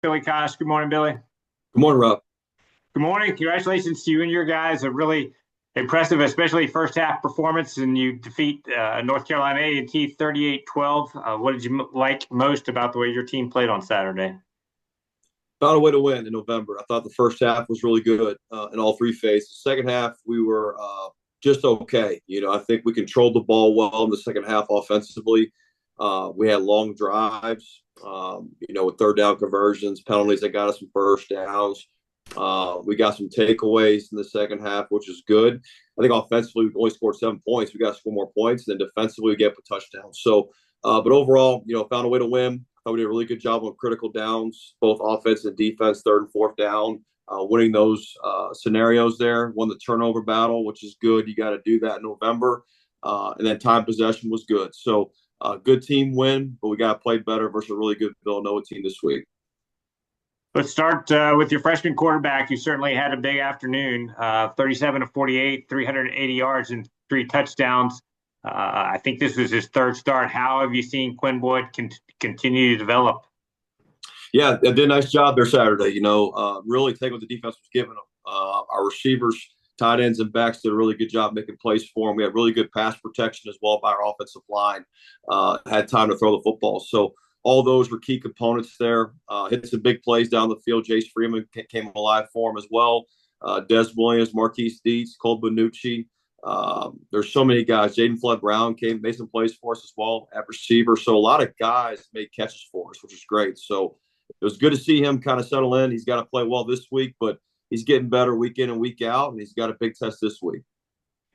Billy Cosh. Good morning, Billy. Good morning, Rob. Good morning. Congratulations to you and your guys. A really impressive, especially first half performance, and you defeat North Carolina A&T 38-12. What did you like most about the way your team played on Saturday? Found a way to win in November. I thought the first half was really good in all three phases. Second half, we were just okay. I think we controlled the ball well in the second half offensively. We had long drives, with third down conversions, penalties that got us some first downs. We got some takeaways in the second half, which is good. I think offensively, we only scored 7 points. We got to score more points. And then defensively, we get a touchdown. So, but overall, found a way to win. I thought we did a really good job on critical downs, both offense and defense, third and fourth down, winning those scenarios there. Won the turnover battle, which is good. You got to do that in November. And then time possession was good. So, good team win, but we got to play better versus a really good Villanova team this week. Let's start with your freshman quarterback. You certainly had a big afternoon, 37 of 48, 380 yards and three touchdowns. I think this was his third start. How have you seen Quinn Boyd continue to develop? Yeah, they did a nice job there Saturday. Really take what the defense was giving them. Our receivers, tight ends, and backs did a really good job making plays for them. We had really good pass protection as well by our offensive line. Had time to throw the football. So all those were key components there. Hit some big plays down the field. Jace Freeman came alive for him as well. Des Williams, Marquise Dietz, Cole Benucci. There's so many guys. Jaden Flood Brown made some plays for us as well at receiver. So a lot of guys made catches for us, which is great. So it was good to see him kind of settle in. He's got to play well this week, but he's getting better week in and week out, and he's got a big test this week.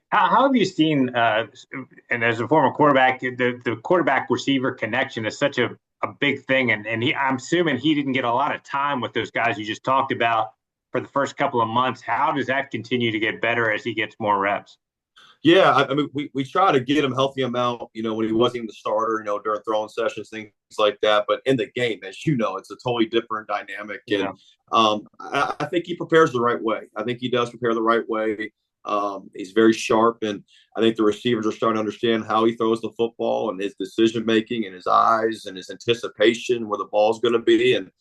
How have you seen, and as a former quarterback, the quarterback receiver connection is such a big thing. And I'm assuming he didn't get a lot of time with those guys you just talked about for the first couple of months. How does that continue to get better as he gets more reps? Yeah, I mean, we try to get him a healthy amount, when he wasn't even the starter, during throwing sessions, things like that. But in the game, as you know, it's a totally different dynamic. Yeah. And I think he prepares the right way. I think he does prepare the right way. He's very sharp, and I think the receivers are starting to understand how he throws the football and his decision making and his eyes and his anticipation where the ball's going to be. And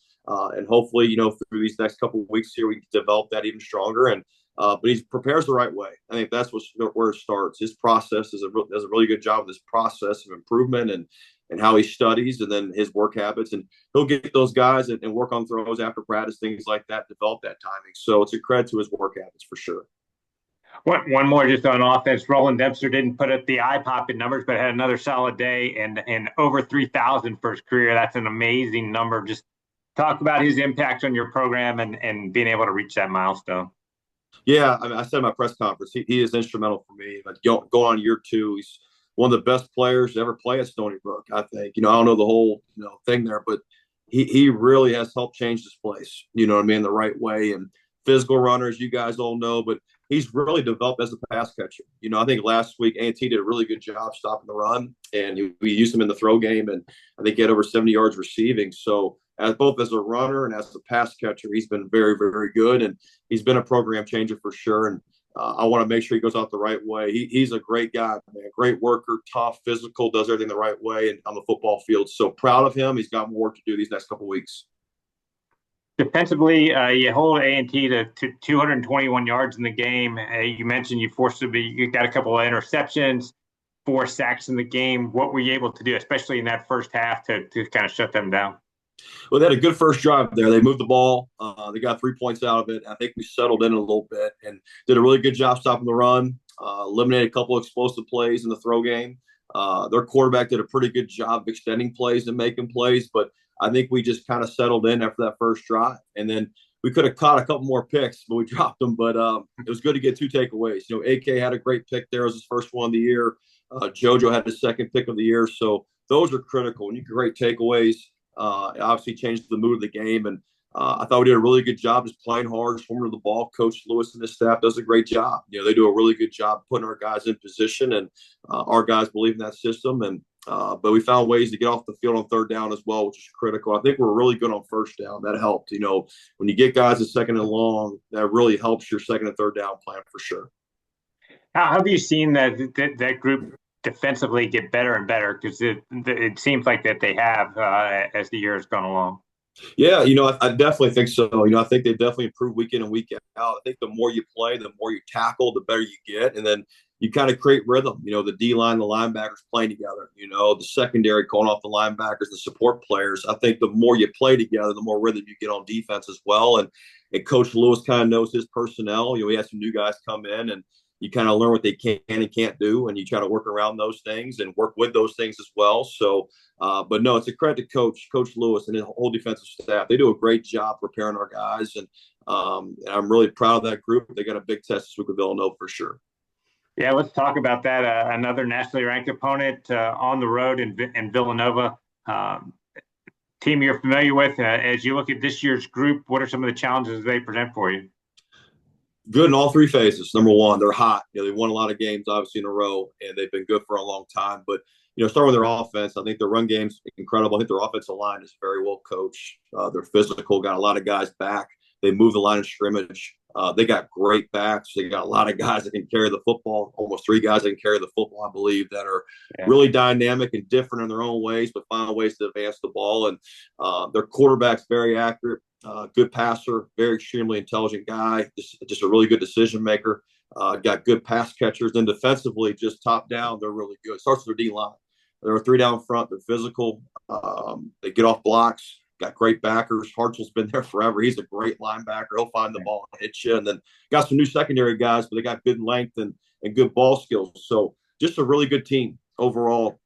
hopefully, through these next couple of weeks here, we can develop that even stronger. And but he prepares the right way. I think that's where it starts. His process does a really good job of this process of improvement and how he studies, and then his work habits. And he'll get those guys and work on throws after practice, things like that, develop that timing. So it's a credit to his work habits for sure. One more just on offense. Roland Dempster didn't put up the eye-popping numbers, but had another solid day and over 3,000 for his career. That's an amazing number. Just talk about his impact on your program and being able to reach that milestone. Yeah, I mean, I said in my press conference, he is instrumental for me. Like going on year two, he's one of the best players to ever play at Stony Brook. I think. I don't know the whole thing there, but he really has helped change this place. You know what I mean, the right way. And physical runners, you guys all know, but he's really developed as a pass catcher. I think last week A&T did a really good job stopping the run, and we used him in the throw game, and I think he had over 70 yards receiving. So both as a runner and as a pass catcher, he's been very, very good, and he's been a program changer for sure. And I want to make sure he goes out the right way. He's a great guy, man, great worker, tough, physical, does everything the right way and on the football field. So proud of him. He's got more work to do these next couple of weeks. Defensively, you hold A&T to 221 yards in the game. You mentioned you got a couple of interceptions, 4 sacks in the game. What were you able to do, especially in that first half, to kind of shut them down? Well, they had a good first drive there. They moved the ball. They got 3 points out of it. I think we settled in a little bit and did a really good job stopping the run, eliminated a couple of explosive plays in the throw game. Their quarterback did a pretty good job of extending plays and making plays, but I think we just kind of settled in after that first drive. And then we could have caught a couple more picks, but we dropped them. But it was good to get 2 takeaways. AK had a great pick there. It was his first one of the year. JoJo had his second pick of the year. So those are critical. And you get great takeaways. It obviously changed the mood of the game. And I thought we did a really good job just playing hard, swarming to the ball. Coach Lewis and his staff does a great job. They do a really good job putting our guys in position, and our guys believe in that system. And but we found ways to get off the field on third down as well, which is critical. I think we're really good on first down. That helped. When you get guys a second and long, that really helps your second and third down plan for sure. How have you seen that group defensively get better and better? Because it seems like that they have as the year has gone along. Yeah, I definitely think so. I think they definitely improve week in and week out. I think the more you play, the more you tackle, the better you get. And then you kind of create rhythm. The D line, the linebackers playing together, the secondary calling off the linebackers, the support players. I think the more you play together, the more rhythm you get on defense as well. And Coach Lewis kind of knows his personnel. He has some new guys come in, and you kind of learn what they can and can't do, and you try to work around those things and work with those things as well. So but no, it's a credit to Coach Lewis and his whole defensive staff. They do a great job preparing our guys, and I'm really proud of that group. They got a big test this week with Villanova for sure. Yeah, let's talk about that. Another nationally ranked opponent on the road in Villanova. Um, Team you're familiar with. As you look at this year's group, what are some of the challenges they present for you? Good in all three phases. Number one, they're hot. They've won a lot of games, obviously, in a row, and they've been good for a long time. But start with their offense. I think their run game's incredible. I think their offensive line is very well coached. They're physical, got a lot of guys back. They move the line of scrimmage. They got great backs. They got a lot of guys that can carry the football. Almost three guys that can carry the football, I believe, that are really dynamic and different in their own ways, but find ways to advance the ball. And their quarterback's very accurate. Good passer, very extremely intelligent guy, just a really good decision maker. Got good pass catchers. Then defensively, just top down, they're really good. Starts with their D line. They're a three down front. They're physical. They get off blocks. Got great backers. Hartzell's been there forever. He's a great linebacker. He'll find the ball and hit you. And then got some new secondary guys, but they got good length and good ball skills. So just a really good team overall.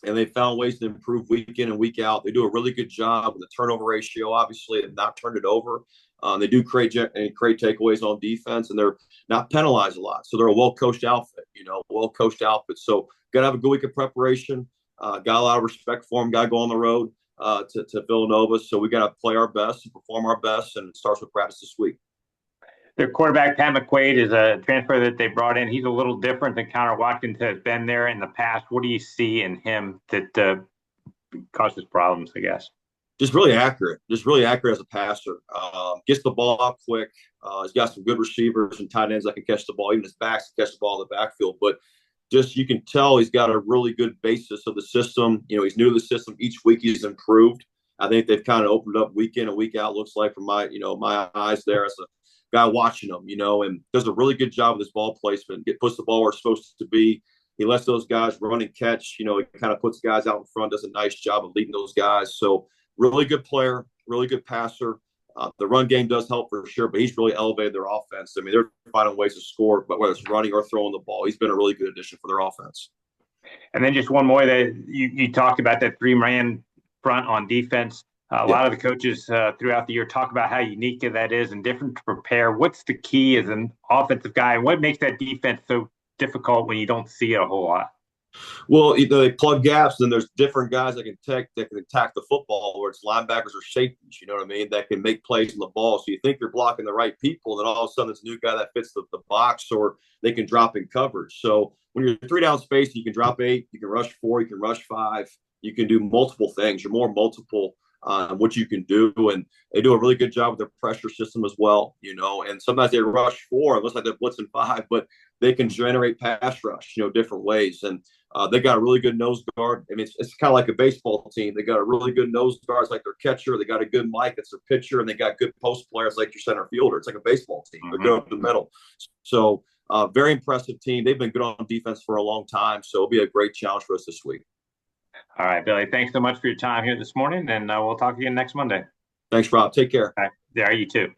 And they found ways to improve week in and week out. They do a really good job with the turnover ratio, obviously, and not turned it over. They do create takeaways on defense, and they're not penalized a lot. So they're a well-coached outfit, well-coached outfit. So got to have a good week of preparation. Got a lot of respect for them. Got to go on the road to Villanova. So we got to play our best and perform our best, and it starts with practice this week. Their quarterback, Pat McQuaid, is a transfer that they brought in. He's a little different than Connor Watkins has been there in the past. What do you see in him that causes problems, I guess? Just really accurate as a passer. Gets the ball out quick. He's got some good receivers and tight ends that can catch the ball. Even his backs can catch the ball in the backfield. But just you can tell he's got a really good basis of the system. He's new to the system. Each week he's improved. I think they've kind of opened up week in and week out. Looks like from my eyes there as a guy watching him, and does a really good job with his ball placement. Puts the ball where it's supposed to be. He lets those guys run and catch. He kind of puts guys out in front. Does a nice job of leading those guys. So really good player, really good passer. The run game does help for sure, but he's really elevated their offense. I mean, they're finding ways to score, but whether it's running or throwing the ball, he's been a really good addition for their offense. And then just one more that you talked about, that three-man front on defense. A lot of the coaches throughout the year talk about how unique that is and different to prepare. What's the key as an offensive guy, and what makes that defense so difficult when you don't see it a whole lot? Well, they plug gaps, and there's different guys that can attack the football, where it's linebackers or safeties, you know what I mean, that can make plays on the ball. So you think you're blocking the right people, and then all of a sudden there's a new guy that fits the box, or they can drop in coverage. So when you're three down space, you can drop 8, you can rush 4, you can rush 5, you can do multiple things. You're more multiple what you can do, and they do a really good job with their pressure system as well, and sometimes they rush 4, it looks like they're blitzing 5, but they can generate pass rush, different ways. And they got a really good nose guard. I mean, it's kind of like a baseball team. They got a really good nose guards like their catcher. They got a good Mike that's their pitcher, and they got good post players like your center fielder. It's like a baseball team. They're good up the middle. So very impressive team. They've been good on defense for a long time, so it'll be a great challenge for us this week. All right, Billy, thanks so much for your time here this morning, and we'll talk again next Monday. Thanks, Rob. Take care. All right. Yeah, you too.